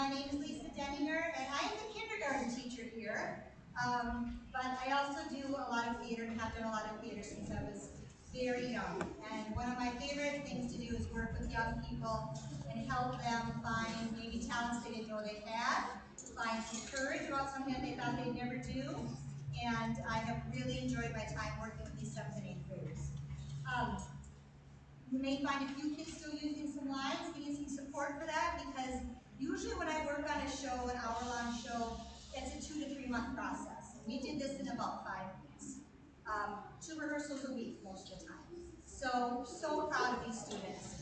My name is Lisa Denninger, and I am the kindergarten teacher here. But I also do a lot of theater and have done a lot of theater since I was very young. And one of my favorite things to do is work with young people and help them find maybe talents they didn't know they had, find some courage about something that they thought they'd never do. And I have really enjoyed my time working with these 7th and 8th graders. You may find a few kids still using some lines, getting some support for that, because usually when I work on a show, an hour-long show, it's a 2 to 3 month process. We did this in about 5 weeks. 2 rehearsals a week most of the time. So proud of these students.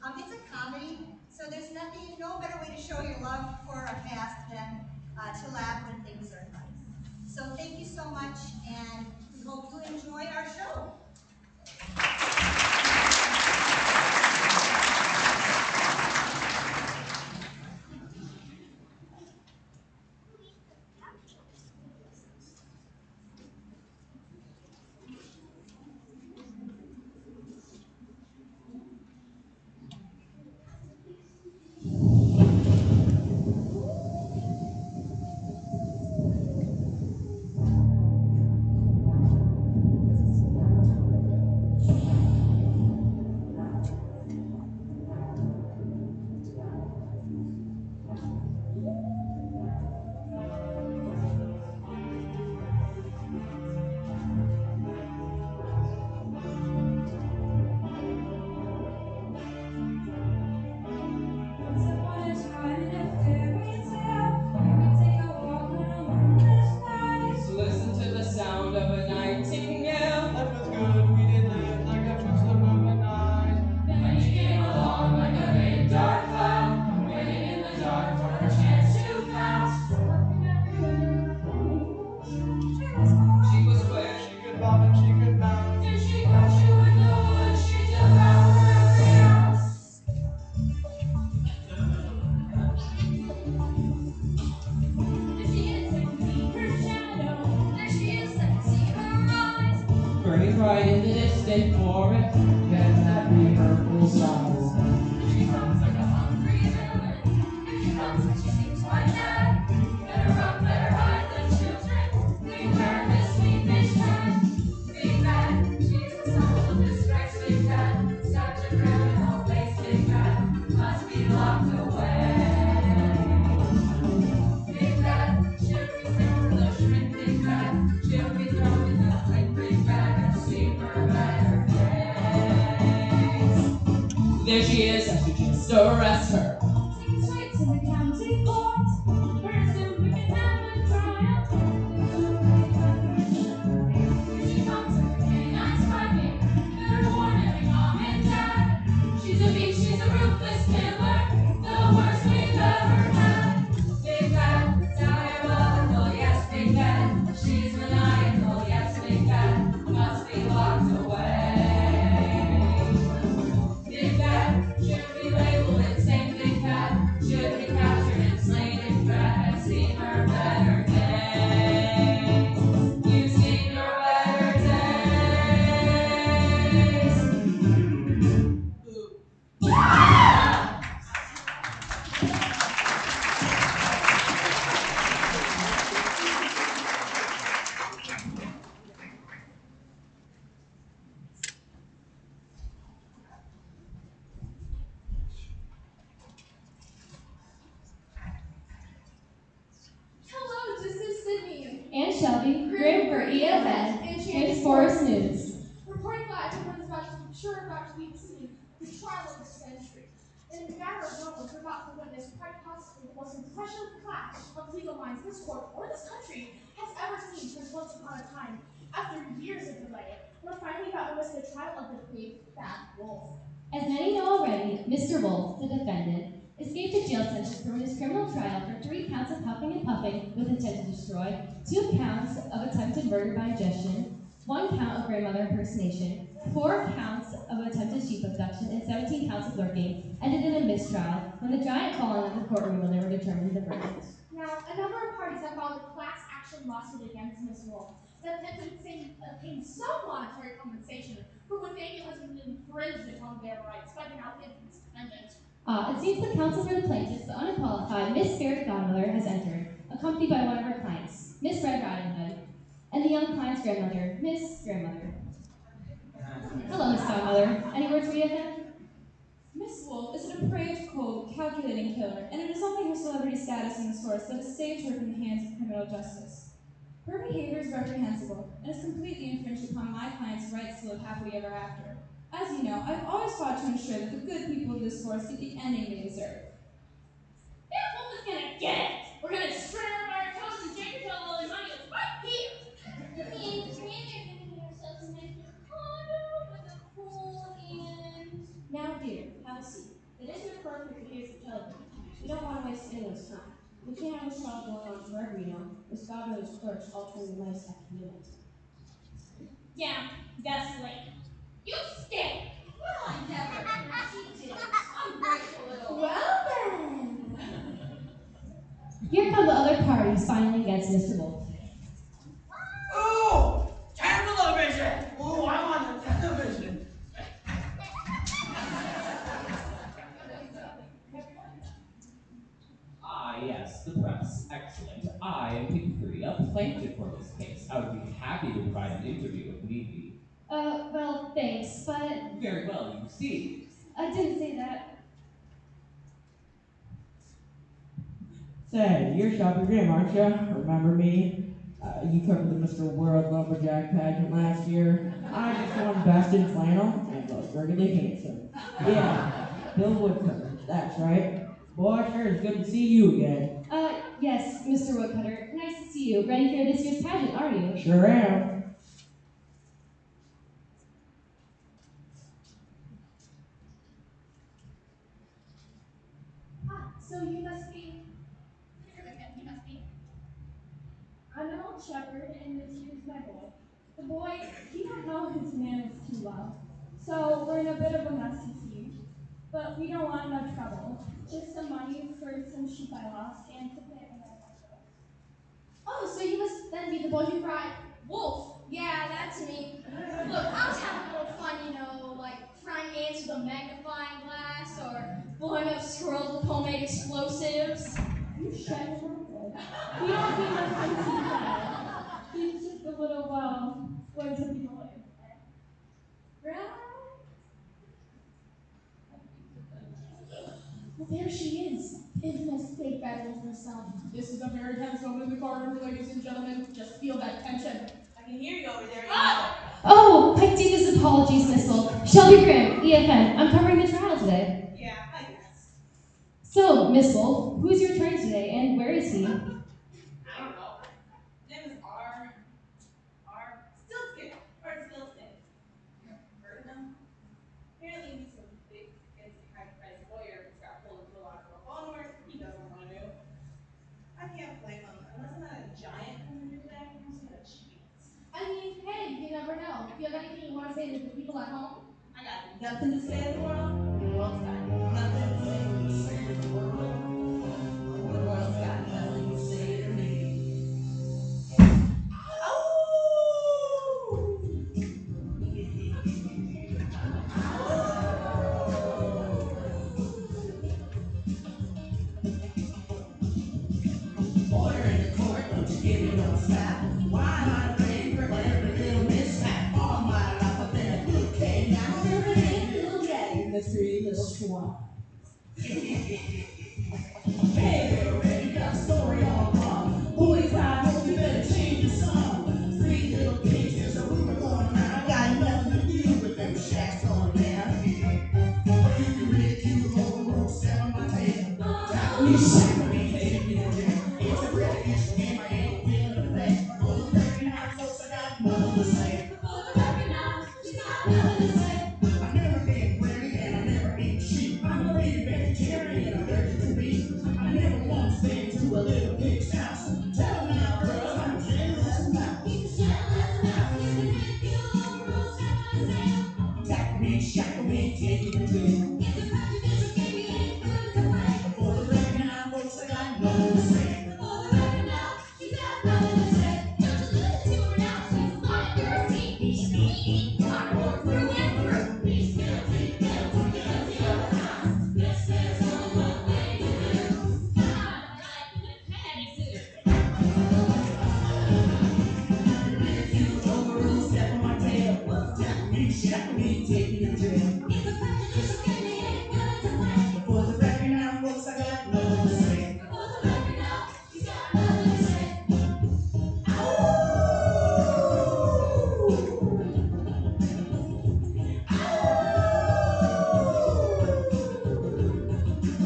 And it's a comedy, so there's no better way to show your love for a cast than to laugh when things are fun. So thank you so much, and we hope you enjoy our show. Burning bright in the distant forest, can that be her full size? She comes like a hungry villain, and she comes when she seems quite mad. Better run, better hide the children, beware this sweet fish cat. Big bad, she's the soul of this stripes, big bad. Such a criminal face, big bad, must be locked away. Big bad, should we send her the shrink, big bad? Should we throw in the plate, big bad, and see her better face? There she is, I should just arrest her. Take straight to the county court, where soon we can have a trial. Here she comes with her canines fighting, better warn every mom and dad. She's a beast, she's a ruthless killer, the worst we've ever had. Big bad, diabolical, yes, big bad. She's maniacal, yes, big bad, must be locked away. Big bad, should be labeled insane, big bad, should be captured and slain in dread. I've seen her better days. You've seen her better days. Hello, this is Sydney. And Shelby, grid for EFN, Kids Forest News. Reporting live from what is about to be the scene, the trial of the century. In a matter of moments, we're about to witness quite possibly the most impressive clash of legal minds this court or this country has ever seen since once upon a time. After years of delay, we're finally about to witness the trial of the big bad wolf. As many know already, Mr. Wolf, the defendant, escaped a jail sentence from his criminal trial for 3 counts of huffing and puffing with intent to destroy, 2 counts of attempted murder by ingestion, 1 count of grandmother impersonation, 4 counts of attempted sheep abduction, and 17 counts of lurking, ended in a mistrial when the giant fallen in the courtroom when they were determining the verdict. Now, a number of parties have filed a class action lawsuit against Ms. Wolf that attempts to obtain some monetary compensation for what they feel has been an infringement on their rights by the now infamous defendant. It seems the counsel for the plaintiffs, the unqualified Miss Spirit Godmother, has entered, accompanied by one of her clients, Miss Red Riding Hood, and the young client's grandmother, Miss Grandmother. Hello, Miss Godmother. Any words for you, then? Miss Wolf is a depraved, cold, calculating killer, and it is only her celebrity status in the source that has saved her from the hands of criminal justice. Her behavior is reprehensible and has completely infringed upon my client's rights to live happily ever after. As you know, I've always fought to ensure that the good people of this force get the ending they deserve. That woman's gonna get it! We're gonna string her by our toes and take her to all the money is right here! I mean, maybe you're gonna get ourselves a nice little condo with a pool and... Now, dear, have a seat. It isn't appropriate for here for television. We don't want to waste anyone's time. We can't have this trial going on forever, you know, with Godmother's clerks altering the mice after midnight. Yeah, that's late. You stink! Well, I never. She did. Ungrateful little... Well then! Here come the other parties filing against Mr. Wolf. Oh! Television! Oh, I'm on the television. Ah, yes, the press. Excellent. I am Pickfrey, a plaintiff for this case. I would be happy to provide an interview if need be. Well, thanks, but Very well, you see. I didn't say that. Say, you're Shelby Grimm, aren't you? Remember me? You covered the Mr. World Lumberjack pageant last year. I just won Best in Flannel and look really handsome. Yeah, Bill Woodcutter, that's right. Boy, sure is good to see you again. Yes, Mr. Woodcutter. Nice to see you. Ready for this year's pageant, are you? Sure am. So you must be... You must be. I'm an old shepherd, and this here's my boy. The boy, he don't know his manners too well. So we're in a bit of a mess, you see. But we don't want no trouble. Just some money for some sheep I lost, and to pay my bill. Oh, so you must then be the boy who cried, Wolf! Yeah, that's me. Look, I was having a little fun, you know, like trying ants with a magnifying glass or blowing up squirrels with homemade explosives. You shut your mouth. We don't need nothing to that. He's just a little, what do people like? Right? Well, there she is, infamous fake battle herself. This is a very tense moment in the corridor, ladies and gentlemen. Just feel that tension. I can hear you over there. Oh, my deepest apologies, Miss Wolf. Shelby Grimm, EFN. I'm covering the trial today. Yeah, I guess. So, Miss Wolf, who's your attorney today, and where is he? I don't know. Name is Stiltskin. Or Stiltskin. Heard of him? Apparently he's some big, fancy, high-priced lawyer who's got pulled into a lot of followers. He doesn't want to. I can't blame him. Unless I'm not a giant coming to do that, I'm just gonna chance. I mean, hey, you never know. If you have anything you want to say to the people at home, I got nothing to say in the world. The world's got nothing to say to me. The world's got nothing to say to me. Order in the court, don't you give me no slap. Why am I paying for every little mishap? All my life I've been a good king. Now every little daddy, mystery little swamp. Hey, already got a story all wrong. Boys, I hope you better change your song. Three little pigs, there's a rumor going around. Got nothing to do with them shacks going down. But you can ridicule all the rules set on my tail. You shack me, hating me, it's a real issue game. I ain't willing to play. For the record now, folks, I got nothing to say. For the record now, she's got nothing to say. I never ate bread and I never ate sheep. I'm a big vegetarian, I'm allergic to beef. I never once been to a little pig's house. Tell me now, girl, I'm generous as mouth. He's a jealous mouth. He's a ridicule, rules, step on his tail. Tackle me, shackle me, take it to jail. It's a prejudicial game, he ain't good to play. For the record now, folks, I got nothing to say. For the record now, she's got nothing to say. Don't you listen to her now, she's lying through her teeth. He's talk her through and through. He's guilty, guilty, guilty of the crime. This is shack me, take me to jail. It's a prejudicial game, they ain't good to play. For the record now, folks, I got nothing to say. For the record now, she's got nothing to say.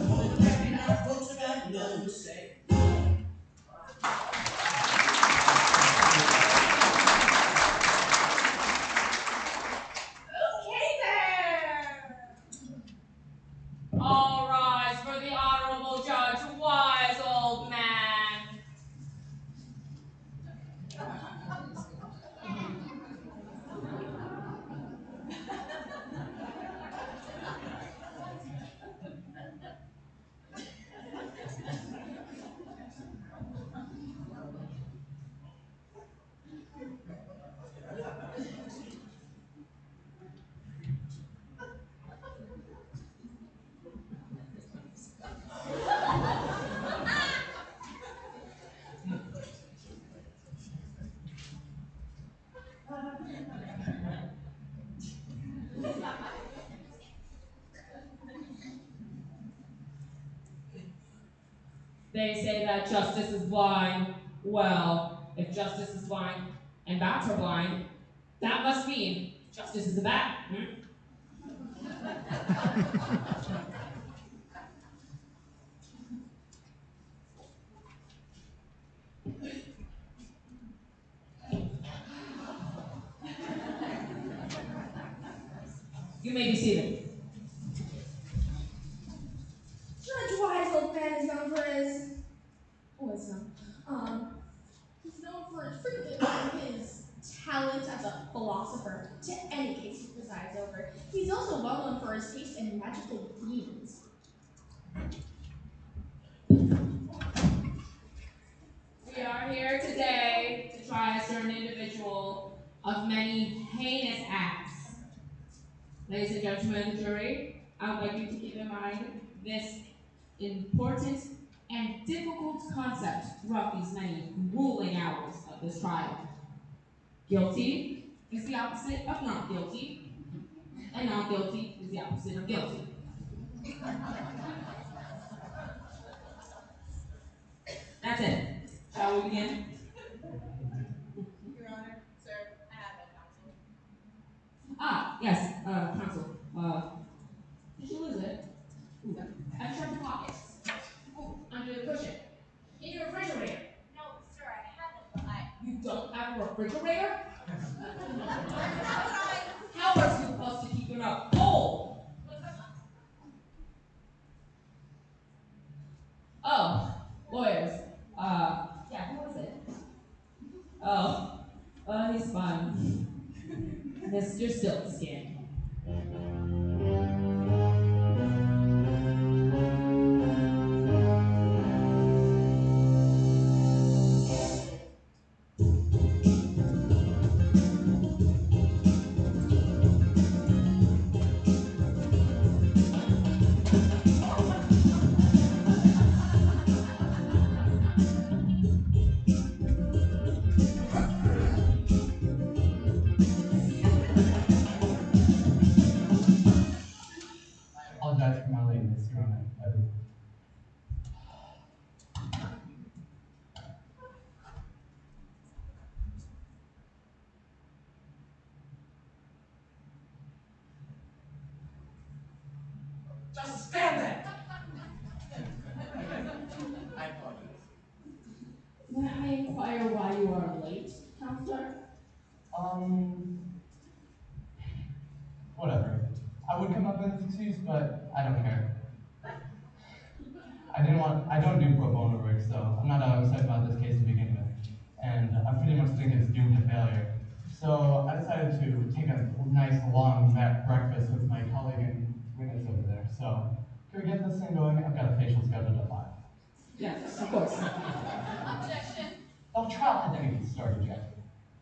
For the record now, folks, I got nothing to say. Okay there! All rise for the Honorable Judge Wise Old Man. They say that justice is blind. Well, if justice is blind and bats are blind, that must mean justice is a bat. You may be seated. Judge Wise Old Man is known for his wisdom. He's known for attributing his talent as a philosopher to any case he presides over. He's also well known for his taste in magical beans. We are here today to try a certain individual of many heinous acts. Ladies and gentlemen of the jury, I would like you to keep in mind this important and difficult concept throughout these many grueling hours of this trial. Guilty is the opposite of not guilty, and not guilty is the opposite of guilty. That's it. Shall we begin? Your Honor, sir, I have no counsel. Ah, yes, counsel. Did you lose it? Ooh, I checked the pockets. Ooh, under the cushion. In your refrigerator. No, sir, I haven't. You don't have a refrigerator? I. How are you supposed to keep your mouth cold? Oh, lawyers. Yeah, who was it? Oh, he's fine. Mr. Silkskin. Apologize for my lateness, Your Honor. Just stand there! I apologize. May I inquire why you are late, counselor? Whatever. I would come up with an excuse, but I don't care. I don't do pro bono work, so I'm not upset about this case to begin with. And I pretty much think it's doomed to failure. So I decided to take a nice long breakfast with my colleague and witness over there. So can we get this thing going? I've got a facial scheduled at 5. Yes, of course. Objection. The trial hasn't even started yet.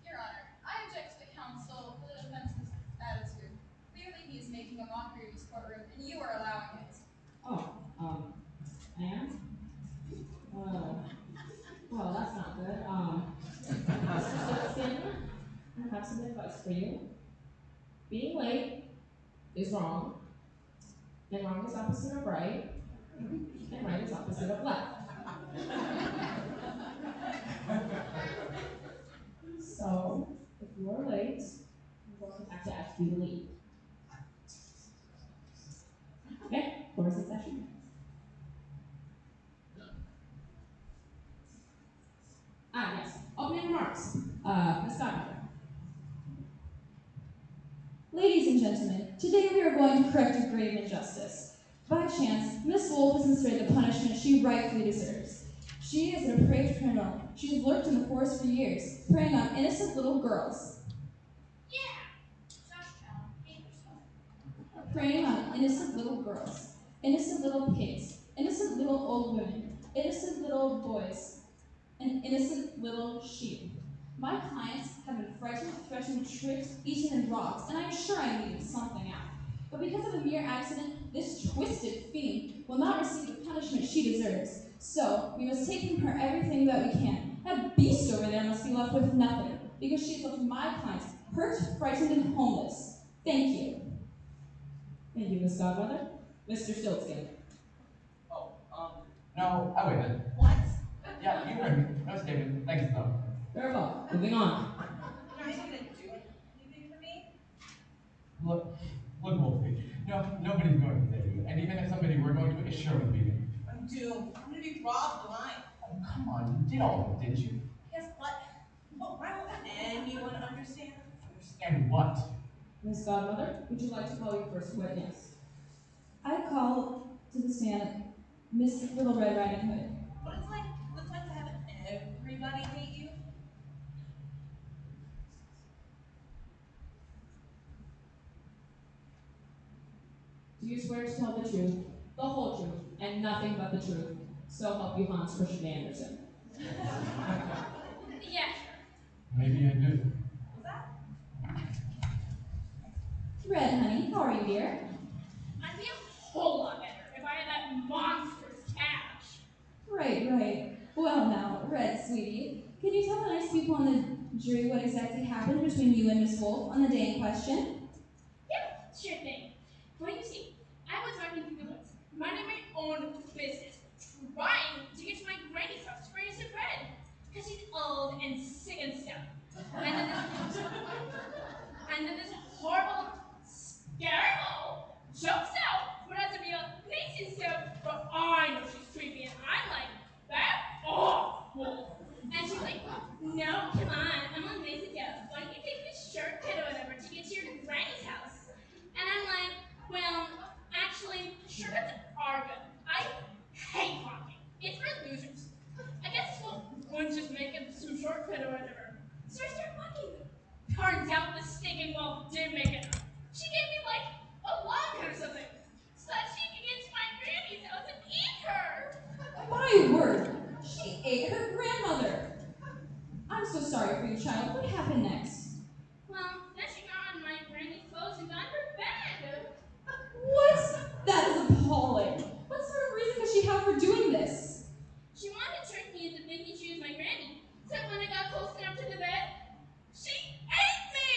Your Honor, I object to the counsel for the defense's attitude. Clearly he is making a mockery of his courtroom, and you are allowing it. Oh, and? Well, that's not good. Mr. Silkskin, I have some advice for you. Being late is wrong, and wrong is opposite of right, and right is opposite of left. So, if you are late, I'm going to have to ask you to leave. Okay, close the session. Yes, opening remarks. Ms. Godmother. Ladies and gentlemen, today we are going to correct a grave injustice. By chance, Miss Wolf has been spared the punishment she rightfully deserves. She is a depraved criminal. She has lurked in the forest for years, preying on innocent little girls. Preying on innocent little girls, innocent little pigs, innocent little old women, innocent little boys, and innocent little sheep. My clients have been frightened, threatened, tricked, eaten, and robbed, and I'm sure I needed something out. But because of a mere accident, this twisted fiend will not receive the punishment she deserves. So, we must take from her everything that we can. That beast over there must be left with nothing, because she has left my clients hurt, frightened, and homeless. Thank you. Thank you, Miss Godmother. Mr. Stiltskin. No, I waited. What? Yeah, you heard me. No statement. Thanks, though. Very well. Moving on. You're not even gonna do anything for me? Look, Wolfie. No, nobody's going to save you. And even if somebody were going to, it sure would be me. I'm doomed. I'm gonna be robbed blind. Oh, come on, you did all of it, didn't you? Guess what? Oh, why won't anyone understand? Understand what? Miss Godmother, would you like to call your first witness? I call to the stand Miss Little Red Riding Hood. What it's like to have everybody hate you? Do you swear to tell the truth, the whole truth, and nothing but the truth? So help you Hans Christian Andersen. Yeah, Maybe I do. Red, honey, how are you, dear? I'd be a whole lot better if I had that monstrous cash. Right. Well now, Red, sweetie, can you tell the nice people on the jury what exactly happened between you and Miss Wolf on the day in question? Yep, sure thing. Well, you see, I was walking through the woods, minding my own business, trying to get to my granny's house to raise some bread, because she's old and sick and stuff. And then this horrible Scarable jumps out, runs to me a nice and stuff, but I know she's creepy, and I'm like, back off, Wolf. And she's like, no, come on, I'm on nice and stuff. Why don't you take this shortcut or whatever to get to your granny's house? And I'm like, well, actually, shortcuts are good. I hate walking. It's for losers. I guess one's just making some shortcut or whatever. So I start walking. Turns out the stinking wolf did make it up. She gave me like a log or something, so that she could get to my granny's house and eat her. My word, she ate her grandmother. I'm so sorry for you, child. What happened next? Well, then she got on my granny's clothes and got in her bed. What? That is appalling. What sort of reason could she have for doing this? She wanted to trick me into thinking she was my granny. So when I got close enough to the bed, she ate me.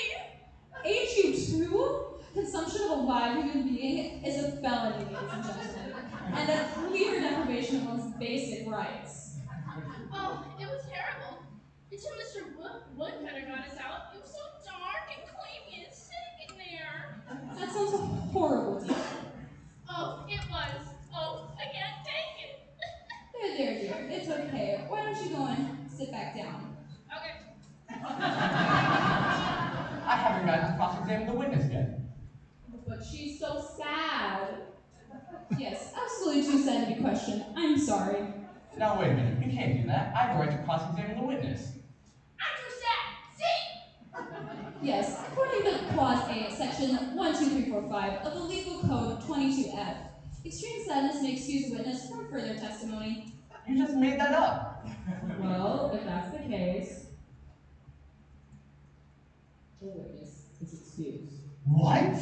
Ate you too? Consumption of a live human being is a felony, ladies and gentlemen, and a clear deprivation of one's basic rights. Oh, it was terrible. Until Mr. Woodcutter got us out, it was so dark and clammy and sick in there. That sounds horrible, dear. Oh, it was. Oh, I can't take it. There, dear. It's okay. Why don't you go and sit back down? Okay. I haven't gotten to cross-examine the witness yet. But she's so sad. Yes, absolutely too sad to be questioned. I'm sorry. Now wait a minute, you can't do that. I have the right to cross-examine the witness. I'm too sad. See? Yes, according to Clause 8, Section 12345 of the Legal Code 22F, extreme sadness may excuse a witness from further testimony. You just made that up. Well, if that's the case, the witness is excused. What?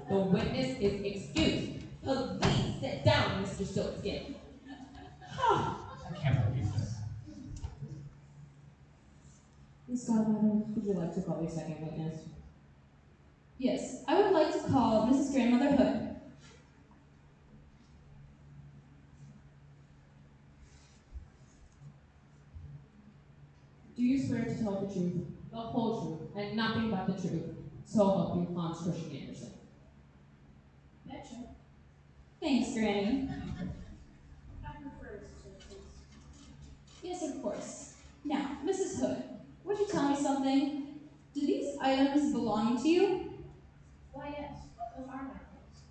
The witness is excused. Please sit down, Mr. Stiltskin. I can't believe this. Miss Godmother, would you like to call your second witness? Yes, I would like to call Mrs. Grandmother Hood. Do you swear to tell the truth, the whole truth, and nothing but the truth? So help you, Hans Christian Andersen. Betcha. Thanks, Granny. I prefer to. Yes, of course. Now, Mrs. Hood, would you tell me something? Do these items belong to you? Why, yes, those are my clothes.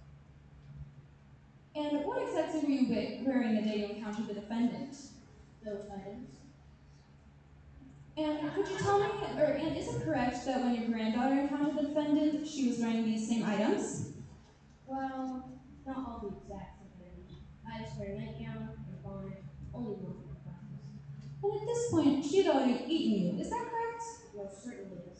And what exactly were you wearing the day you encountered the defendant? Those items. And could you tell me, and is it correct that when your granddaughter encountered the defendant, she was wearing these same items? Well, not all the exact same items. I just wear a nightgown and a bonnet, only one for the classes. And at this point, she had already eaten you, is that correct? Most certainly is.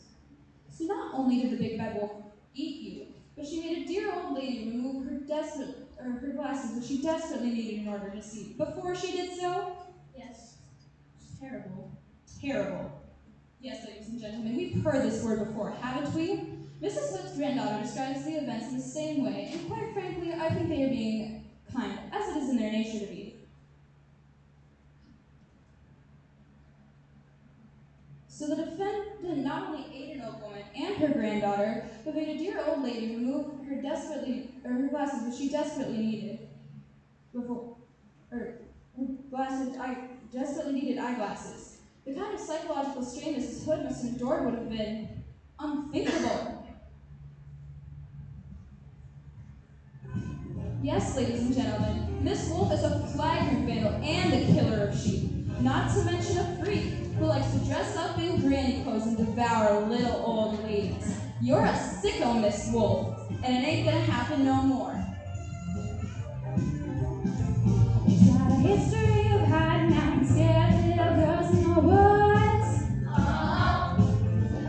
So not only did the big bad wolf eat you, but she made a dear old lady remove her glasses, which she desperately needed in order to see. Before she did so, Yes. It's terrible. terrible. Yes, ladies and gentlemen, we've heard this word before, haven't we? Mrs. Hood's granddaughter describes the events in the same way, and quite frankly, I think they are being kind, as it is in their nature to be. So the defendant not only ate an old woman and her granddaughter, but made a dear old lady remove her glasses, which she desperately needed desperately needed eyeglasses. The kind of psychological strain Mrs. Hood must have endured would have been unthinkable. Yes, ladies and gentlemen, Miss Wolf is a flagrant vandal and a killer of sheep, not to mention a freak who likes to dress up in granny clothes and devour little old ladies. You're a sicko, Miss Wolf, and it ain't gonna happen no more. She's got a history of hiding out and scared little girls in the woods.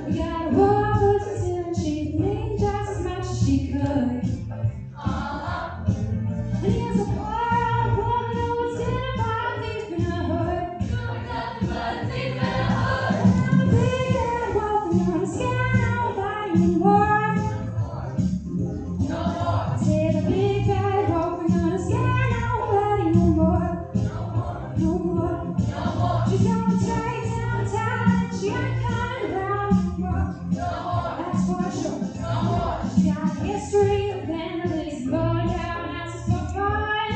We got a war woods until she's been just as much as she could. And here's a poor woman who was still about deep in her hood. And I'm a big bad wolf and I'm scared nobody anymore. I said a big bad wolf and I'm scared nobody no more. No more. She's going straight downtown and she ain't coming around no more. That's for sure. She's got a history of vandalism, going down houses for fun.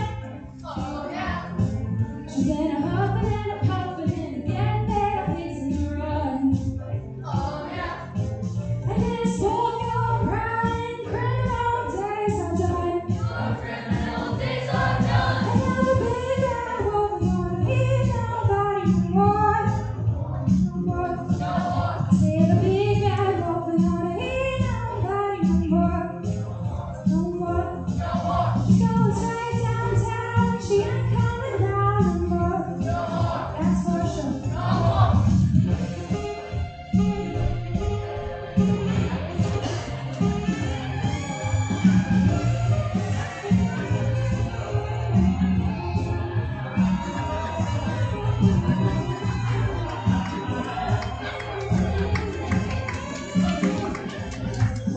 She's been a huffing and a puffing and getting little pigs in the run. And this wolf go crying, criminal days are done. And I'm a big bad wolf, I'm gonna eat nobody no more. No more. I said a big bad wolf, I'm gonna eat nobody no more. No more. She's going straight downtown, she ain't coming around no more. That's for sure.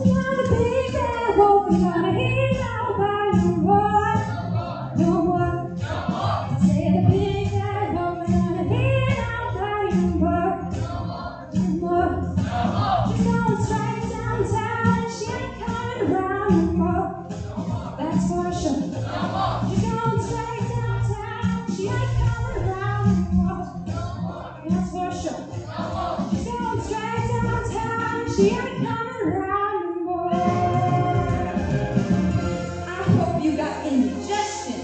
I'm a big bad wolf, I'm gonna eat nobody no more. No more. I said a big bad wolf, I'm gonna eat nobody no more. No more. She's going straight downtown and she ain't coming around no more. That's for sure. She's going straight downtown, she ain't coming around no more. That's for sure. She's going straight downtown, she ain't coming around no more. I hope you got indigestion.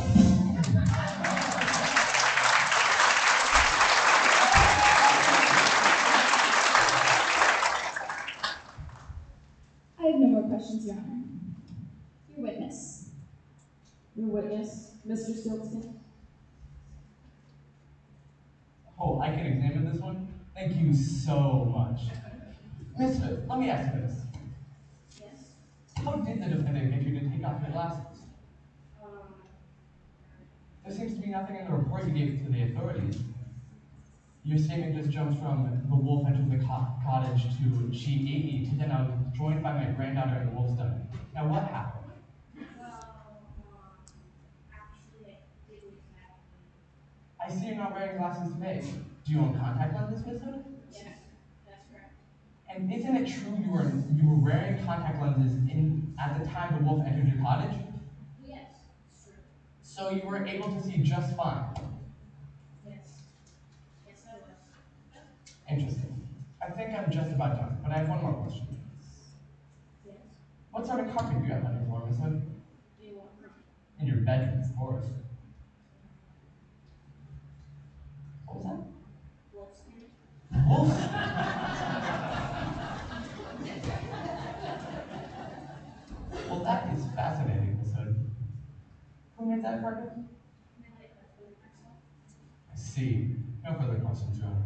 I have no more questions, Your Honor. Your witness. Your witness, Mr. Stiltskin. Oh, I can examine this one? Thank you so much. Miss Hood, let me ask you this. Yes. How did the defendant get you to take off your glasses? There seems to be nothing in the report you gave to the authorities. Your statement just jumps from the wolf entered the cottage to she ate me to then I was joined by my granddaughter in the wolf's den. Now what happened? Actually, I didn't exactly. I see you're not wearing glasses today. Do you own contact lenses, Miss Hood? Yes, that's correct. And isn't it true you were wearing contact lenses at the time the wolf entered your cottage? Yes, it's true. So you were able to see just fine. Yes. Yes, I was. Interesting. I think I'm just about done, but I have one more question. Yes. What sort of carpet do you have on your floor, Miss Hood? Do you want room? In your bedroom, of course. What was that? Wolfskin? Wolf? Well, that is fascinating, Miss Hood. Who made that carpet? I see. No further questions, Your Honor.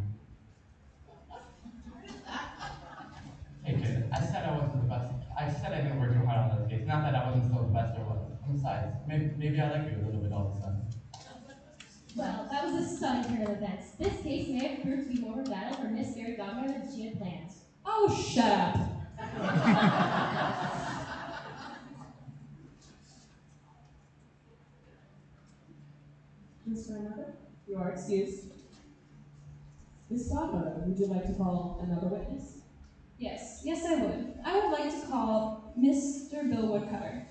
Hey kid, I said I wasn't the best. I said I didn't work too hard on this case. Not that I wasn't still the best there was. And besides, maybe I like you a little bit all of a sudden. Well, that was a stunning turn of events. This case may have proved to be more of a battle for Miss Fairy Godmother than she had planned. Oh, shut up. Mr. Another, you are excused. Miss Godmother, would you like to call another witness? Yes, I would. I would like to call Mr. Bill Woodcutter.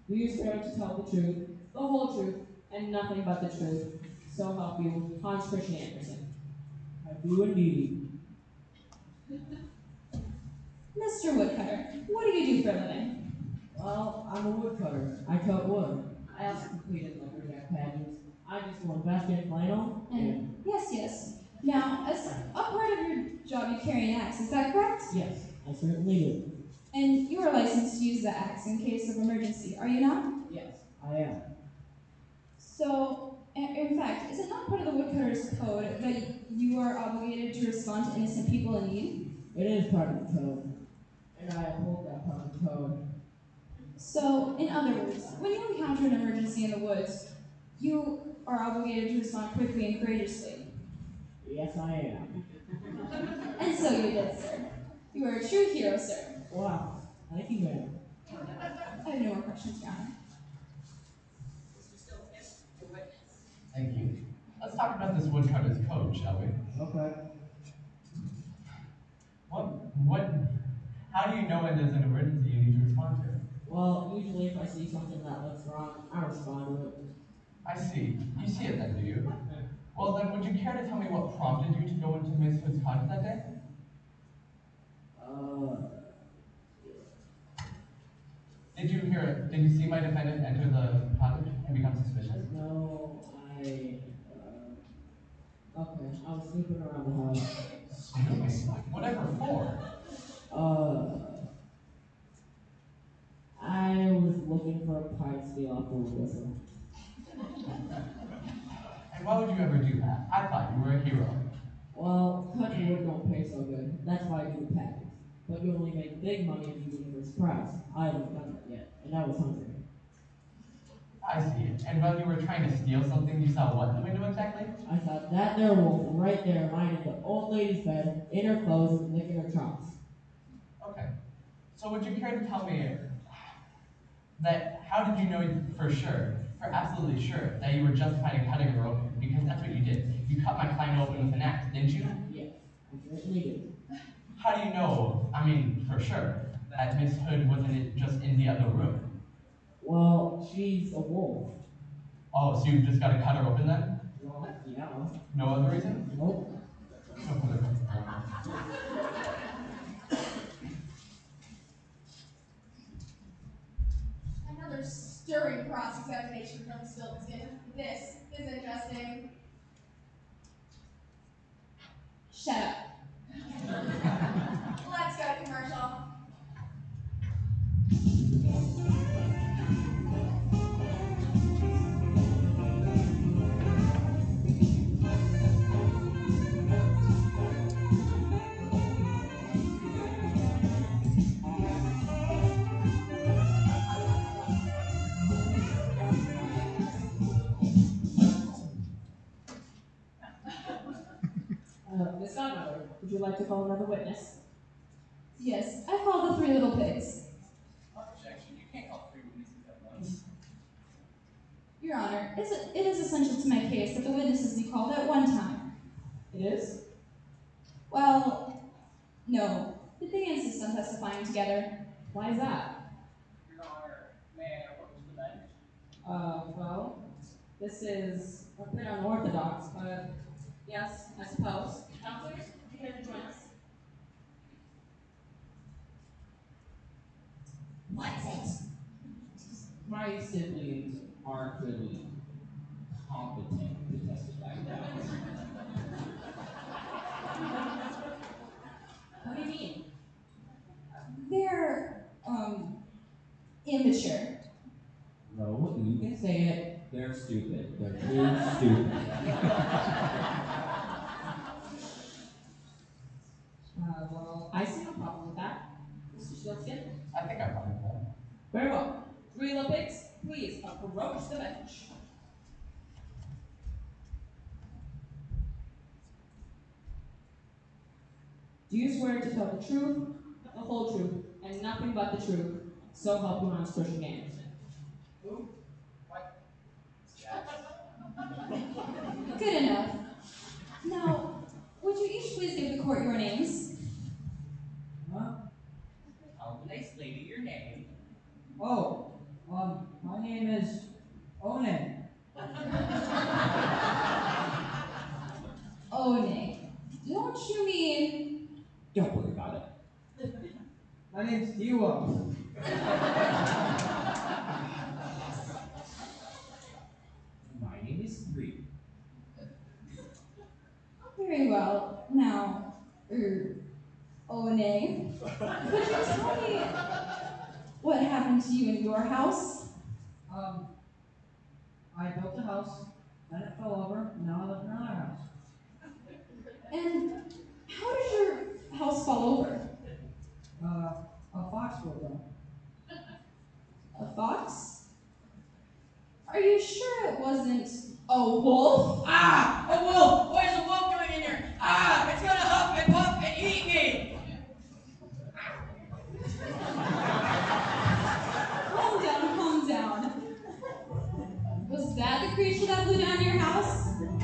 Do you swear to tell the truth, the whole truth, and nothing but the truth? So help you, Hans Christian Andersen. I do indeed. Mr. Woodcutter, what do you do for a living? Well, I'm a woodcutter. I cut wood. I also completed lumberjack pageants. I just won best in flannel. And yes. Now, as a part of your job, you carry an axe, is that correct? Yes, I certainly do. And you are licensed to use the axe in case of emergency, are you not? Yes, I am. So, in fact, is it not part of the woodcutter's code that you are obligated to respond to innocent people in need? It is part of the code. And I uphold that part of the code. So, in other words, when you encounter an emergency in the woods, you are obligated to respond quickly and courageously. Yes, I am. And so you did, sir. You are a true hero, sir. Wow. Thank you, ma'am. I have no more questions, Your Honor. Thank you. Let's talk about this woodcutter's code, shall we? Okay. How do you know when there's an emergency you need to respond to? Well, usually if I see something that looks wrong, I respond to it. I see. You see it then, do you? Well then, would you care to tell me what prompted you to go into Miss Hood's cottage that day? Did you see my defendant enter the cottage and become suspicious? No, okay, I was snooping around the house. Snooping? Whatever for? I was looking for a pipe steal off the whistle. And why would you ever do that? I thought you were a hero. Well, country wood don't pay so good. That's why I do the packets. But you only make big money if you win first prize. I haven't done that yet, and I was hungry. I see. And when you were trying to steal something, you saw what in the window exactly? I saw that there wolf right there lying in the old lady's bed, in her clothes, licking her chops. Okay. So would you care to tell me that how did you know for sure, for absolutely sure, that you were justified in cutting her open? Because that's what you did. You cut my client open with an axe, didn't you? Yes, I certainly did. How do you know, for sure, that Miss Hood wasn't just in the other room? Well, she's a wolf. Oh, so you've just got to cut her open then? Well, yeah. No other reason? Nope. No further questions. Another stirring cross-examination from Stilton. This is interesting. Shut up. Let's go to commercial. Miss Godmother, would you like to call another witness? Yes, I call the three little pigs. Objection, you can't call 3 witnesses at once. Your Honor, it is essential to my case that the witnesses be called at one time. It is? Well, no. They insist on testifying together. Why is that? Your Honor, may I approach the bench? Well, this is a bit unorthodox, but yes, I suppose. Counselors, you care to join us? What's it? My siblings aren't really competent to testify now. What do you mean? They're, immature. No, you can say it. They're stupid. They're too stupid. Well, I see no problem with that. Mr. Shilskin? I think I'm fine with that. Very well. 3 little pigs, please approach the bench. Do you swear to tell the truth, the whole truth, and nothing but the truth, so help you Hans Christian Andersen? Who? What? Yes. Good enough. Now, would you each please give the court your names? Huh? Tell the nice lady your name. Oh, my name is Onan. Oh, nay. Don't you mean... Don't worry about it. My name's Diwa. My name is 3. Very well. Now, oh, nay. Could you tell me what happened to you in your house? I built a house, then it fell over, and now I live in another house. And how did your house fall over? A fox broke down. A fox? Are you sure it wasn't a wolf? Ah! A wolf! What is a wolf doing in here? Ah! It's gonna huff and puff and eat me! Calm down, calm down. Was that the creature that blew down your house?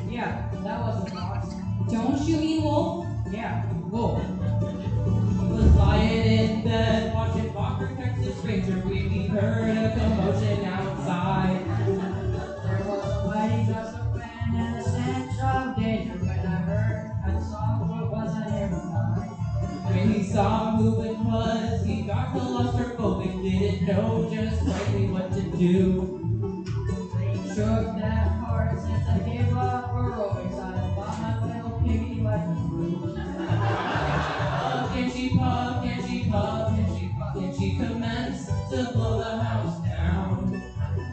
Yeah, that was a fox. Don't you mean wolf? Yeah, wolf. He was lying in bed watching Walker, Texas Ranger when he heard a commotion outside. There was a mighty gust of wind and a stench of danger when I heard and saw what wasn't here behind. When he saw who it was, he got claustrophobic, didn't know just rightly what to do. Shook that hard since I gave up aerobics. I thought my little piggy like a fruit. Can she puff, can she puff, can she puff, can she commence to blow the house down?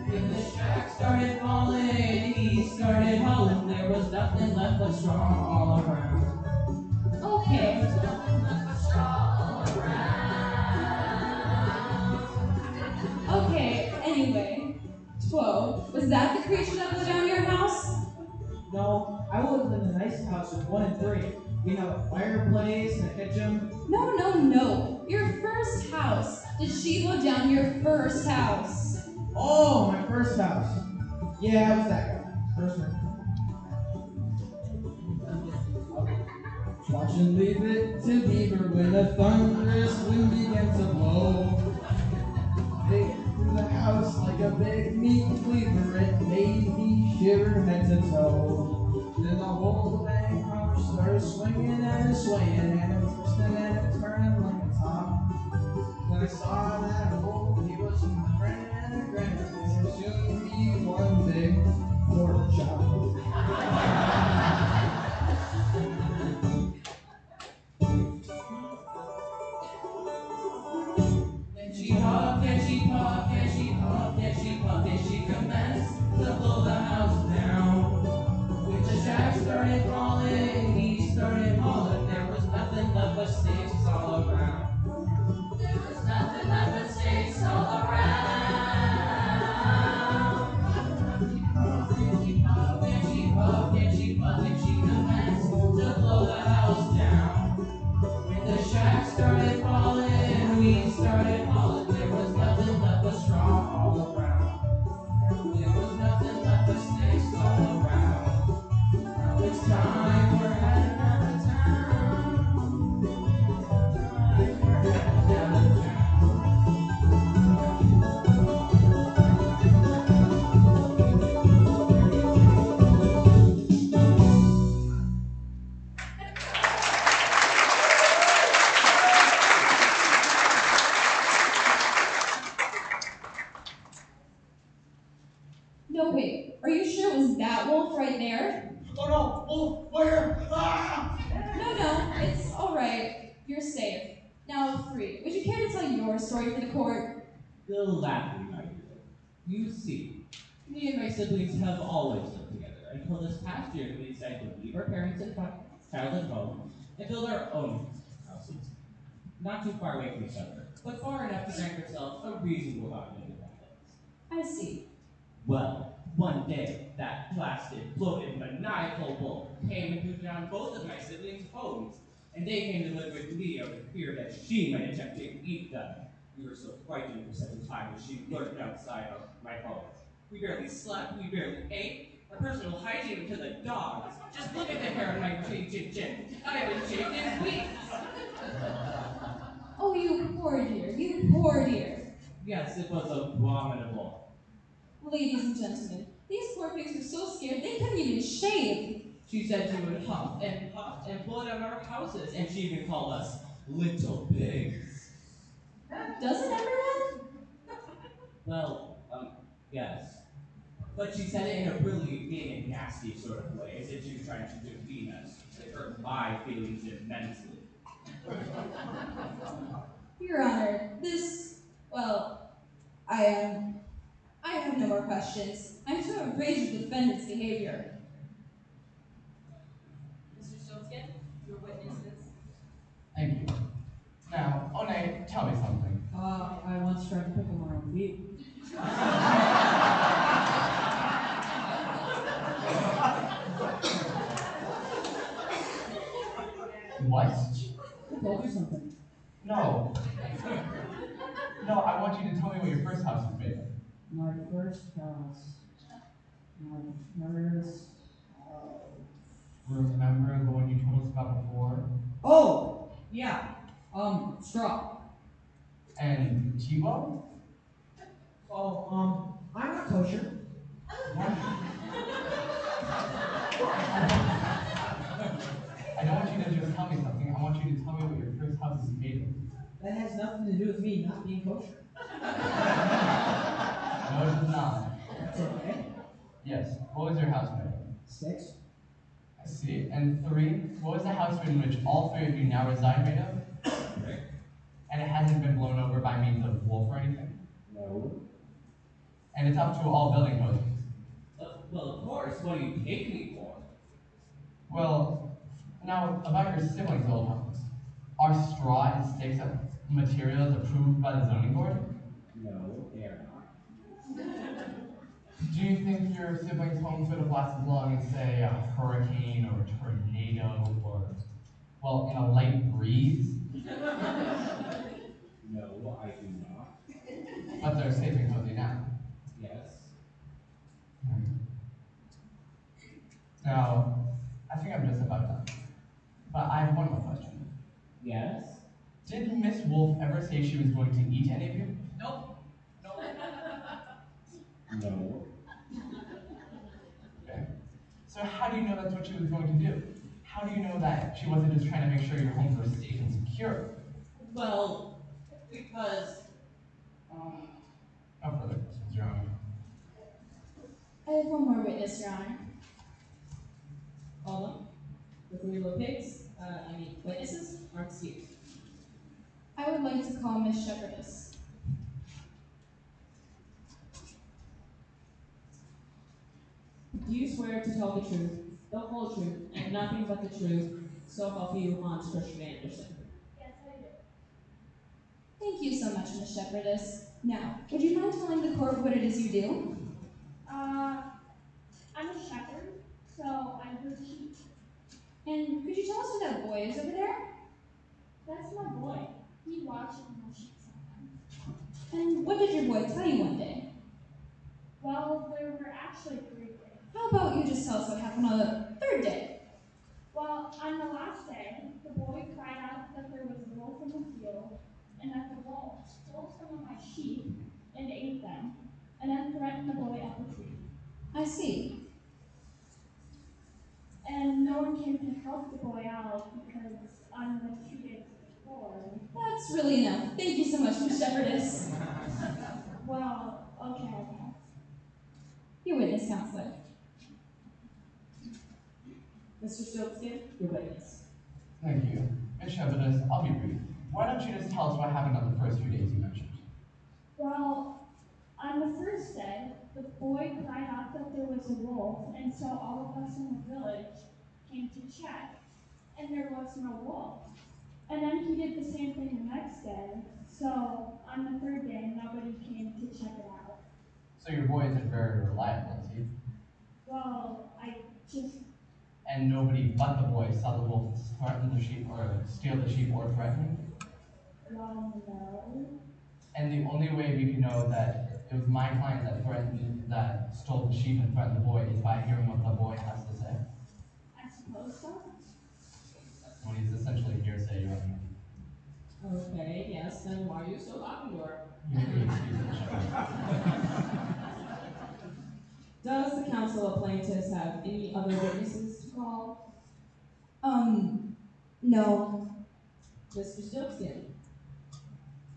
When the shack started falling, he started hauling, there was nothing left but straw all around. Okay. Okay, anyway. 12. Was that the creature that blew down your house? No, I lived in a nice house with 1 and 3. We have a fireplace and a kitchen. No. Your first house. Did she blow down your first house? Oh, my first house. Yeah, it was that guy. First one. Watch and leave it to Beaver when a thunderous wind begins to blow. They through the house like a big meat cleaver. It made me shiver head to toe. Then the whole dang house started swinging and swaying and it twisting and it turning like a top. When I saw that wolf, he was grinning and grinning. It would soon be one big pork chop. Can she huff, can she puff, can she puff, can she puff, can she commence to blow the house down? court. Gladly, my dear. You see, me and my siblings have always lived together until this past year when we decided to leave our parents and childhood home and build our own houses. Not too far away from each other, but far enough to grant ourselves a reasonable amount of independence. I see. Well, one day, that blasted, bloated, maniacal wolf came and moved down both of my siblings' homes, and they came to live with me out of fear that she might attempt to eat them. We were so frightened for such a time that she lurked outside of my home. We barely slept, we barely ate. Our personal hygiene to the dogs. Just look at the hair on my chin. I haven't shaved in weeks. Oh, you poor dear, you poor dear. Yes, it was abominable. Ladies and gentlemen, these poor pigs were so scared they couldn't even shave. She said she would huff and puff and blow down our houses, and she even called us little pigs. Doesn't everyone? Well, yes. But she said it in a really mean and nasty sort of way, as if she was trying to demean us. It hurt my feelings immensely. Your Honor, I have no more questions. I'm too enraged with the defendant's behavior. Mr. Stoltzkin, your witnesses. Thank you. Now, One, tell me something. I once tried to pick on my own feet. What? I told you something. No. No, I want you to tell me what your first house was made of. My first house. Remember the one you told us about before? Oh! Yeah. Straw. And Chibo? Oh, I'm not kosher. I don't want you to just tell me something. I want you to tell me what your first house is made of. That has nothing to do with me not being kosher. No, it does not. That's okay. Yes. What was your house made of? 6. I see. And 3, what was the house in which all 3 of you now reside made of? And it hasn't been blown over by means of wolf or anything? No. And it's up to all building codes. Well, of course. What do you take me for? Well, now about your siblings' old homes. Are straw and sticks of materials approved by the zoning board? No, they are not. Do you think your siblings' homes would have lasted long in, say, a hurricane or a tornado or, well, in a light breeze? No, I do not. But they're safe and cozy now. Yes. Now, I think I'm just about done. But I have one more question. Yes? Did Miss Wolf ever say she was going to eat any of you? Nope. Nope. No. Okay. So how do you know that's what she was going to do? How do you know that she wasn't just trying to make sure your homes were safe and secure? Well, because, No further questions, Your Honor. I have one more witness, Your Honor. All of them. The 3 little pigs, witnesses, are excused. I would like to call Miss Shepherdess. Do you swear to tell the truth, the whole truth, and nothing but the truth, so help you, Hans Christian Andersen? Yes, I do. Thank you so much, Miss Shepherdess. Now, would you mind telling the court what it is you do? I'm a shepherd, so I herd sheep. And could you tell us who that boy is over there? That's my boy. He watches my sheep sometimes. And what did your boy tell you one day? Well, there were actually 3 days. How about you just tell us what happened on the 3rd day? Well, on the last day, the boy cried out that there was a wolf in the field, and that the wolf stole some of my sheep and ate them, and then threatened the boy up a tree. I see. And no one came to help the boy out because on the 2 days before. That's really enough. Thank you so much, Miss Shepherdess. Well, okay. Your witness, counselor. Mr. Stoltzkin, your witness. Thank you. Miss Shepherdess, I'll be brief. Why don't you just tell us what happened on the first few days you mentioned? Well, on the first day, the boy cried out that there was a wolf, and so all of us in the village came to check, and there was no wolf. And then he did the same thing the next day, so on the third day, nobody came to check it out. So your boy isn't very reliable, is he? Well, I just, And nobody but the boy saw the wolf threaten the sheep or steal the sheep or threaten him? well, no. And the only way we can know that it was my client that stole the sheep and threatened the boy is by hearing what the boy has to say. I suppose so. When he's essentially hearsay, Your Honor. Okay, yes, then why are you still talking to her? You may be excused, Your Does the council of plaintiffs have any other witnesses to call? No. Mr. Stiltskin?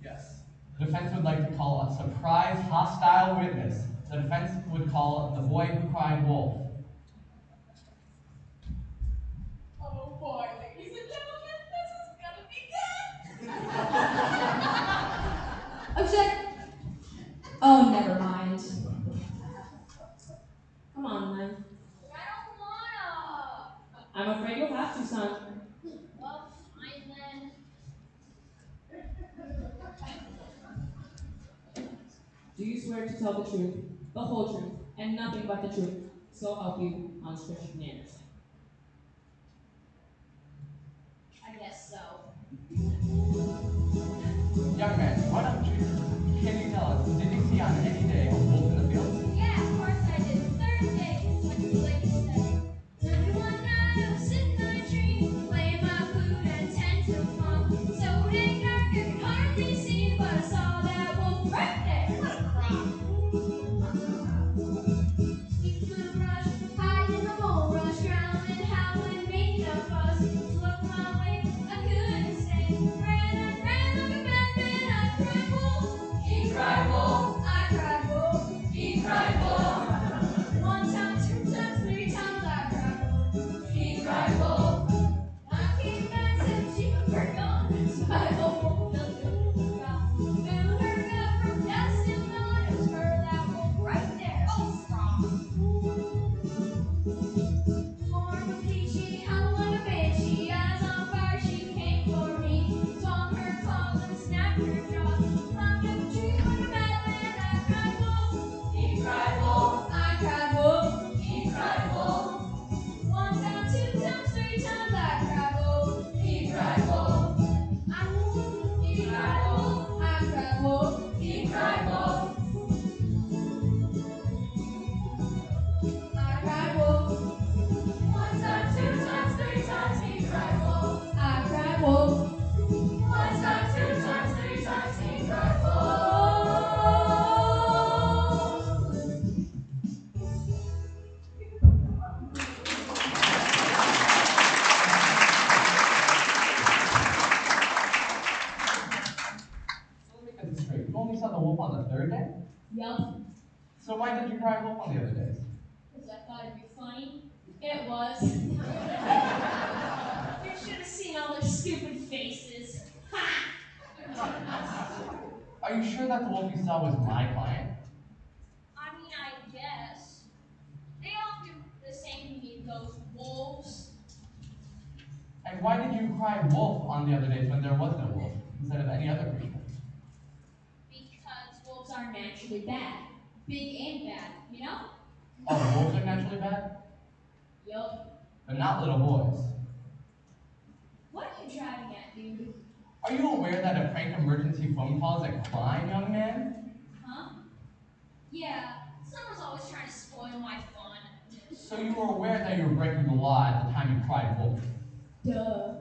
Yes. The defense would like to call a surprise hostile witness. The defense would call the boy who cried wolf. Oh boy, ladies and gentlemen, this is gonna be good. Object. Oh, never mind. Come on, then. I don't wanna. I'm afraid you'll have to, son. Well, fine then. Do you swear to tell the truth, the whole truth, and nothing but the truth, so help you, Hans Christian Andersen? I guess so. Young man, why don't you? Can you tell us, did you see on any day a wolf in the field? Yeah, of course I did. Thursday, like the lady said. Sunday one night I was sitting on a tree, playing my flute and 10 till 1. So dang dark I could hardly see, but I saw that wolf right there. What a crock. Sneak through the brush, hide in the bulrush, growling, howling, making a fuss. Look my way, I couldn't stay. Ran like a madman, I cried wolf. He cried wolf. I cried wolf. He cried wolf. One time, 2 times, 3 times, I cried wolf. He cried wolf. I came back, said she was gone. So I wolf felt good. Filled her up from dusk till dawn. It was her, that wolf, right there. Oh, strong. Form of peachy, howl like a banshee, eyes on fire, she came for me. Swung her claws and snapped her jaws. Climbed up a tree like a madman, I cried wolf. He cried wolf. I cried wolf. He cried wolf. 1 time, 2 times, 3 times, I cried wolf. He cried wolf. He cried wolf. I cried wolf. He cried wolf. I cried wolf. 1 time, 2 times, 3 times, he cried wolf. I cried wolf. 1 time, 2 times, 3 times, he cried wolf. So let me get this straight. You only saw the wolf on the third day? Yup, So why did you cry wolf on the other days? because I thought it'd be funny. It was. You should have seen all their stupid faces. Ha! Are you sure that the wolf you saw was my client? I mean, I guess. They all do the same to me, those wolves. And why did you cry wolf on the other days when there was no wolf, instead of any other creature? Because wolves are naturally bad. Big and bad, you know? Oh, wolves are naturally bad? Yup. But not little boys. What are you driving at, dude? Are you aware that a prank emergency phone call is a crime, young man? Huh? Yeah, someone's always trying to spoil my fun. So you were aware that you were breaking the law at the time you cried wolf? Duh.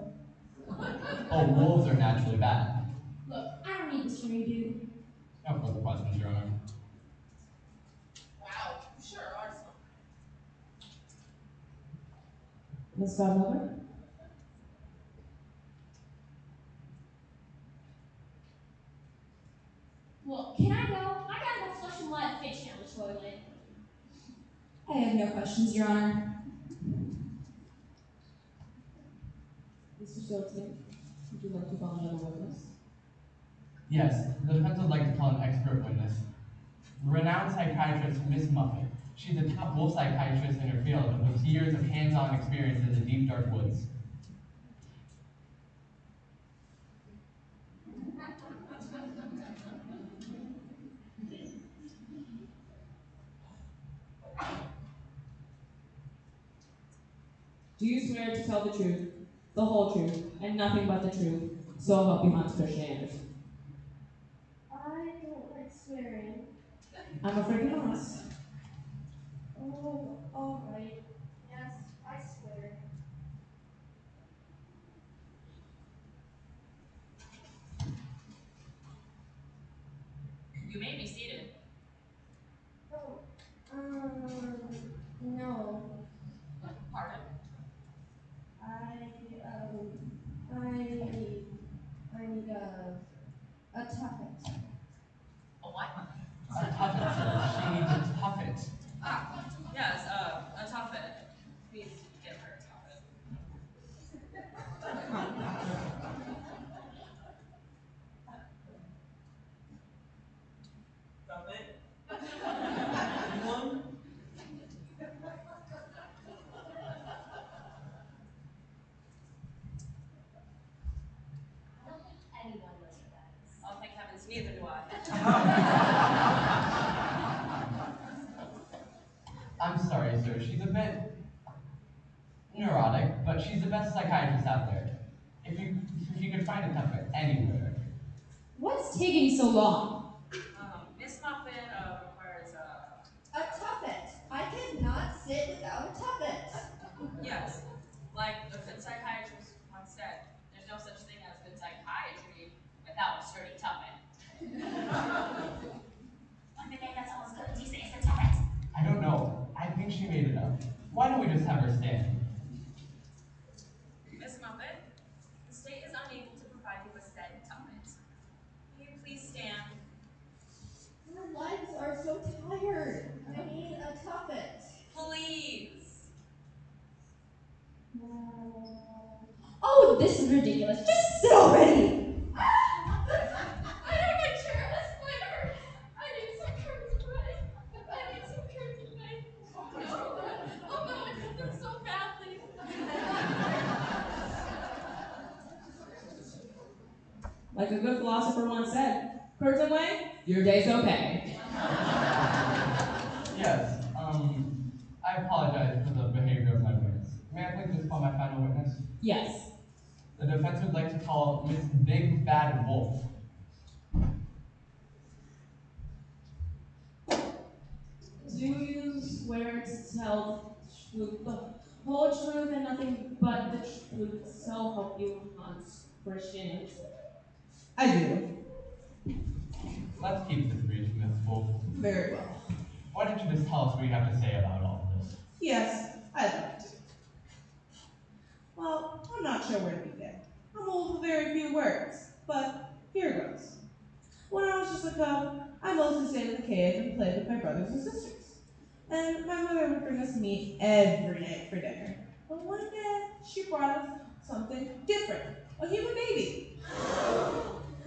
Oh, wolves are naturally bad. Look, I don't need this from you, dude. No further questions, Your Honor. Wow, you sure are some. Ms. Godmother? Look, can I go? I gotta go flush some live fish down the toilet. I have no questions, Your Honor. Mr. Stiltskin, would you like to call another witness? Yes, the defense would like to call an expert witness. Renowned psychiatrist Miss Muffet. She's a top wolf psychiatrist in her field with years of hands-on experience in the deep, dark woods. Do you swear to tell the truth, the whole truth, and nothing but the truth, so help you Hans Christian Andersen? I don't like swearing. I'm afraid not. Oh, alright. Yes, I swear. You may be seated. Oh, no. Pardon? I need a tuppet. A what? A tuffet, sir. She needs a tuffet. Ah, yes, a tuffet. Please give her a tuffet. Tuffet? Anyone? Anyone knows what that is. Oh, thank heavens, neither do I. I'm sorry, sir. She's a bit neurotic, but she's the best psychiatrist out there. If you could find a tuffet anywhere. What's taking so long? Miss Muffet requires A tuffet. I cannot sit without a tuffet. yes, like a good psychiatrist once said, there's no such thing as good psychiatry without a sturdy tuffet. Like the name that sounds good. Do you say it's a tuffet? I don't know. I think she made it up. Why don't we just have her stand? Miss Muffet, the state is unable to provide you with said tuffet. Will you please stand? My legs are so tired. I need a tuffet. Please. Oh, this is ridiculous. Just sit already. I don't like chair. This is my hurt. I need some curtains ready. I need some curtains ready. Oh no, I cut them so badly. Like a good philosopher once said, curtain way, your day's okay. Yes, I apologize for the behavior of my witness. May I please just call my final witness? Yes. The defense would like to call Miss Big Bad Wolf. Do you swear to tell the truth, the whole truth, and nothing but the truth, so help you Hans Christian Andersen? I do. Let's keep this brief, Miss Wolf. Very well. Why don't you just tell us what you have to say about all of this? Yes, I'd like to. Well, I'm not sure where to begin. I'm old with very few words, but here goes. When I was just a cub, I mostly stayed in the cave and played with my brothers and sisters. And my mother would bring us meat every night for dinner. But one day, she brought us something different, a human baby.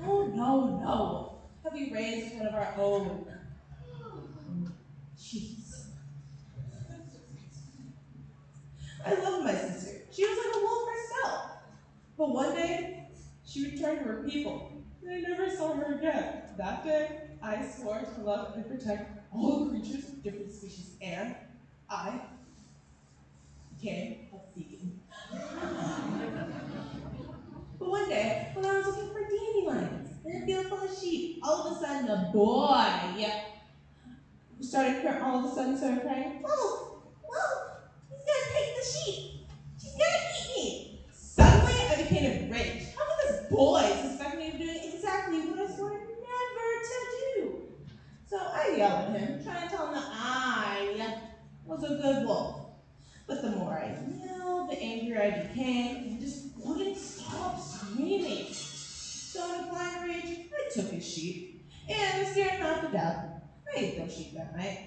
Oh, no. Have we raised one of our own? Jeez. I loved my sister. She was like a wolf herself. But one day, she returned to her people, and I never saw her again. That day, I swore to love and protect all creatures of different species, and I became a vegan. But one day, when I was looking for dandelions in a field full of sheep, all of a sudden a boy started crying, "Wolf, he's gonna take the sheep. She's gonna eat me." Suddenly, I became enraged. How could this boy suspect me of doing exactly what I swore never to do? So I yelled at him, trying to tell him that I was a good wolf. But the more I yelled, the angrier I became, and just wouldn't stop screaming. So in a blind rage, I took his sheep, and stared him out to death. I ate those sheep that night.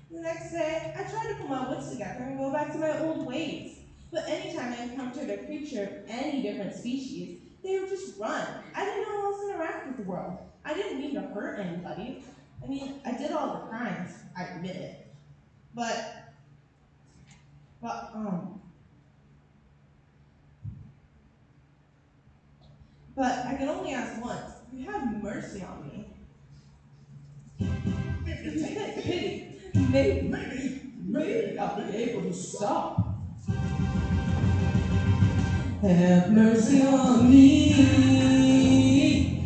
The next day, I tried to put my wits together and go back to my old ways. But anytime I encountered a creature of any different species, they would just run. I didn't know how else to interact with the world. I didn't mean to hurt anybody. I mean, I did all the crimes, I admit it. But I can only ask once. You have mercy on me. Take pity. Maybe I'll be able to stop. Have mercy on me.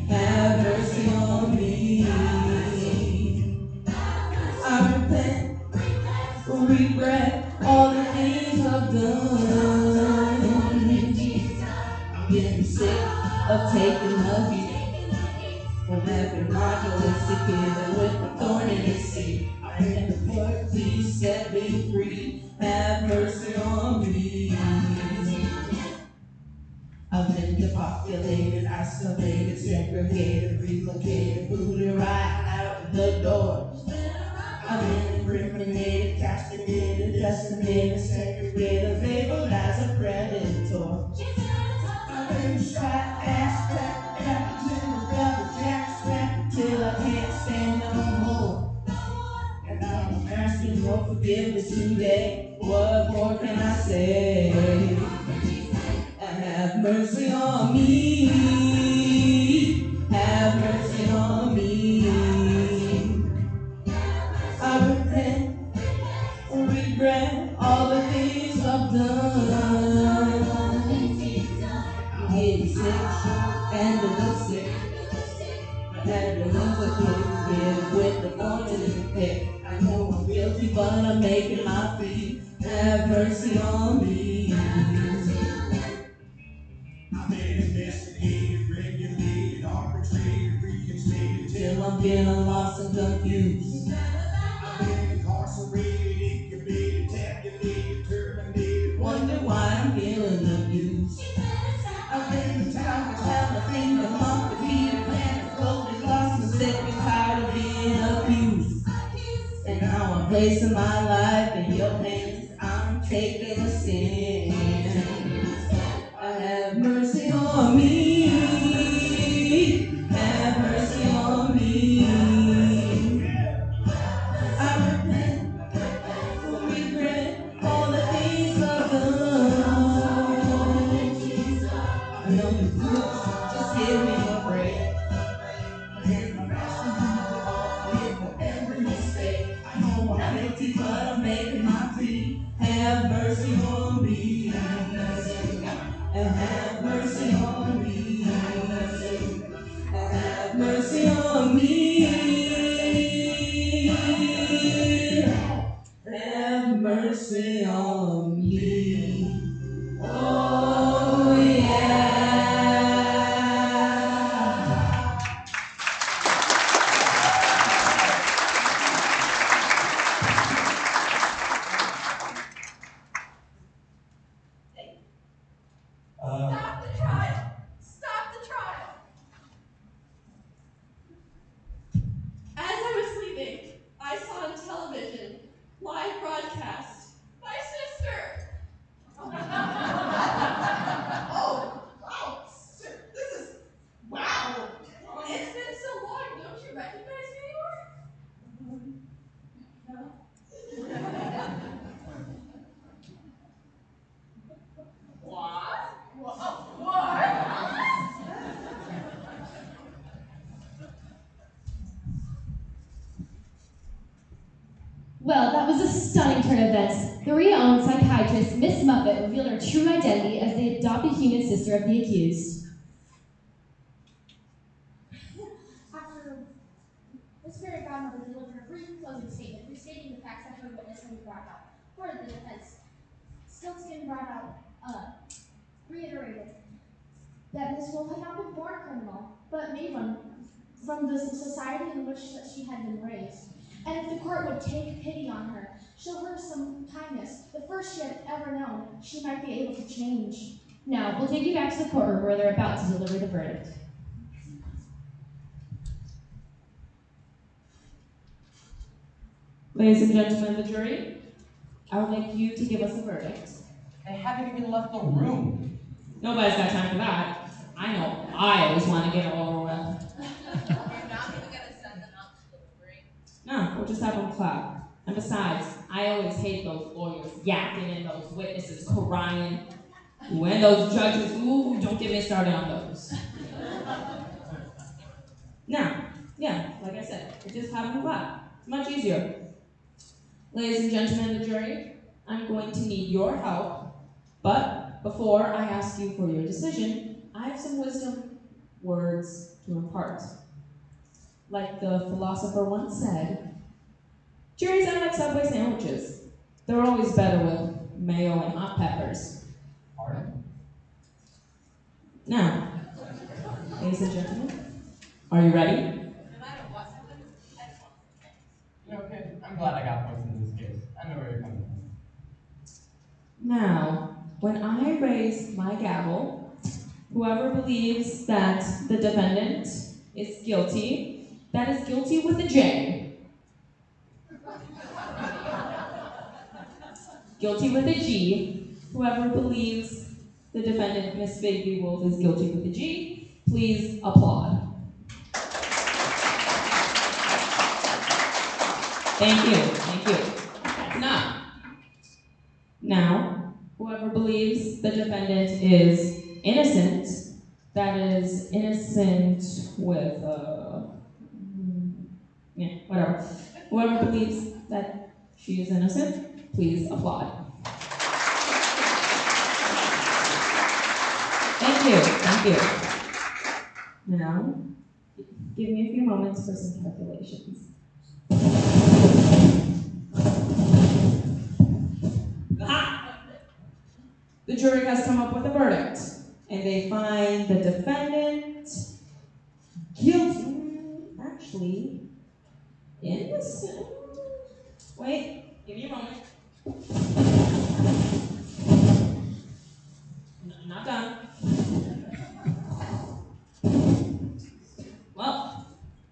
Have mercy on me. I repent, regret all the things I've done. I'm getting sick of taking the heat. From every marginalistic given with the thorn in his seat. I am the Lord, please set me free. Have mercy on me. I've been depopulated, isolated, segregated, relocated, booted right out the door. I've been incriminated, castigated, decimated, segregated, labeled as a predator. I've been shot, ass, trapped in the rubber jack strap till I can't stand no more. And now I'm asking your forgiveness today. What more can I say? Have mercy on me. Have mercy on me. I repent, regret all the things I've done. I'm getting sick and a little sick. Had to live with the thorns in the pit. I know I'm guilty, but I'm making my plea. Have mercy on me. I've been investigated, regulated, arbitrated, reinstated, till I'm feeling lost and confused. I've been incarcerated, incubated, tabulated, terminated, wonder why I'm feeling abused. I've been the town to tell the thing, the month, the Peter Pan, the cold, the lost, and sick and tired of being abused. And now I'm placing my life in your hands, I'm taking a stand. Have mercy on me. Have mercy on me. I repent, regret all the things I've done. I know the truth, just give me a break. I'm asking for every mistake. I know I'm guilty, but I'm making my plea. Have mercy on me. And have mercy on me. Have mercy on me. Have mercy on me. Oh yeah. Stop the trial! Stop the trial! As I was sleeping, I saw on television, live broadcast, my sister! Oh, wow, sister, this is, wow! It's been so long, don't you recognize me anymore? No? What? Well, that was a stunning turn of events. The renowned psychiatrist, Miss Muffet, revealed her true identity as the adopted human sister of the accused. After Miss Fairy Godmother delivered a brief closing statement restating the facts that her witness had brought out for the defense, Stiltskin reiterated that Miss Wolf had not been born a criminal, but made one from the society in which she had been raised. And if the court would take pity on her, show her some kindness, the first she had ever known, she might be able to change. Now, we'll take you back to the courtroom where they're about to deliver the verdict. Ladies and gentlemen of the jury, I would like you to give us a verdict. They haven't even left the room. Nobody's got time for that. I know I always want to get it over with. You're not even gonna send them out to the free. No, we'll just have them clap. And besides, I always hate those lawyers yakking and those witnesses crying. Ooh, and those judges, ooh, don't get me started on those. Now, yeah, like I said, we'll just have them clap. It's much easier. Ladies and gentlemen of the jury, I'm going to need your help. But before I ask you for your decision, I have some wisdom words to impart. Like the philosopher once said, juries are like Subway sandwiches. They're always better with mayo and hot peppers. Pardon? Now, ladies and gentlemen, are you ready? No matter what happens, I just want some things. You know, kid, I'm glad I got points in this case. I know where you're coming from. Now, when I raise my gavel, whoever believes that the defendant is guilty, that is guilty with a J. Guilty with a G. Whoever believes the defendant, Miss Baby Wolf, is guilty with a G, please applaud. Thank you, thank you. That's enough. Now, whoever believes the defendant is innocent, that is innocent with, whatever. Whoever believes that she is innocent, please applaud. Thank you, thank you. Now, give me a few moments for some calculations. Aha! The jury has come up with a verdict, and they find the defendant guilty. Actually, innocent. Wait, give me a moment. I'm not done. Well,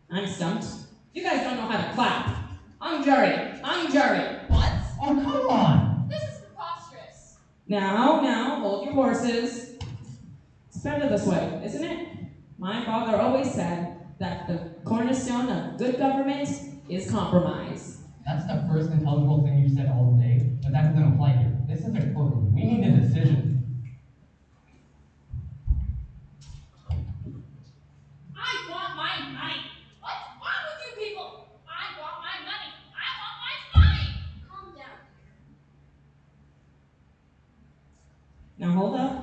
I'm stumped. You guys don't know how to clap. I'm jury. I'm jury. What? Oh, come on! This is preposterous. Now, hold your horses. It's better this way, isn't it? My father always said that the cornerstone of good government is compromise. That's the first intelligible thing you said all day, but that doesn't apply here. This is a courtroom. We need a decision. I want my money. What's wrong with you people? I want my money. I want my money. Calm down. Now hold up.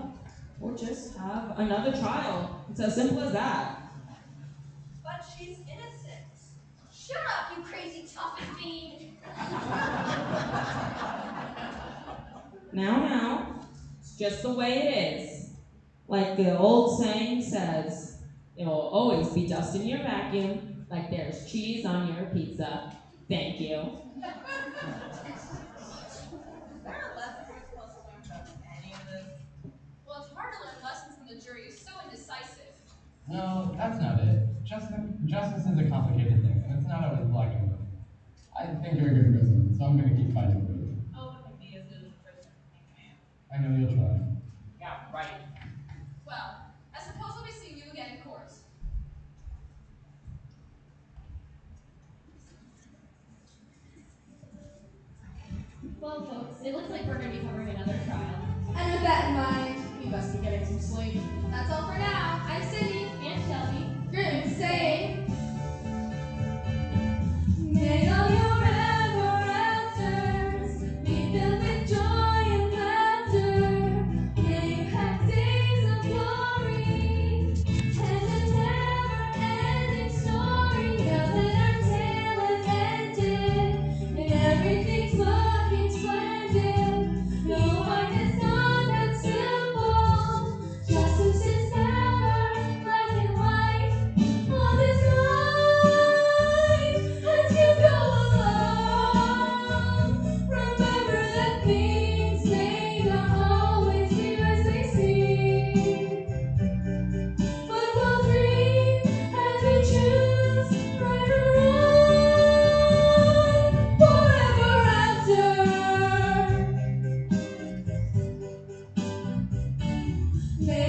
Or just have another trial. It's as simple as that. But she's innocent. Shut up, you crazy tough fiend. Now, it's just the way it is. Like the old saying says, it will always be dust in your vacuum, like there's cheese on your pizza. Thank you. Is there a lesson we're supposed to learn from any of this? Well, it's hard to learn lessons when the jury is so indecisive. No, that's not it. Justice is a complicated thing, and it's not always black and white. I think you're a good prisoner, so I'm going to keep fighting for you. Oh, we can be as good as a prisoner, man. I know you'll try. Yeah, right. Well, I suppose we'll be seeing you again in court. Well, folks, it looks like we're going to be covering another trial. And with that in mind, we must be getting some sleep. That's all for now. I'm Cindy. And Shelby. Grim saying, May all your ever afters be filled with joy and laughter. May you have days of glory and a never-ending story. Now that our tale is ended and everything's looking splendid, no heart is not that simple. Justice is never black and white. Love is life as you go along. Remember that things may not always be as they seem, but we'll dream as we choose right or wrong forever after. May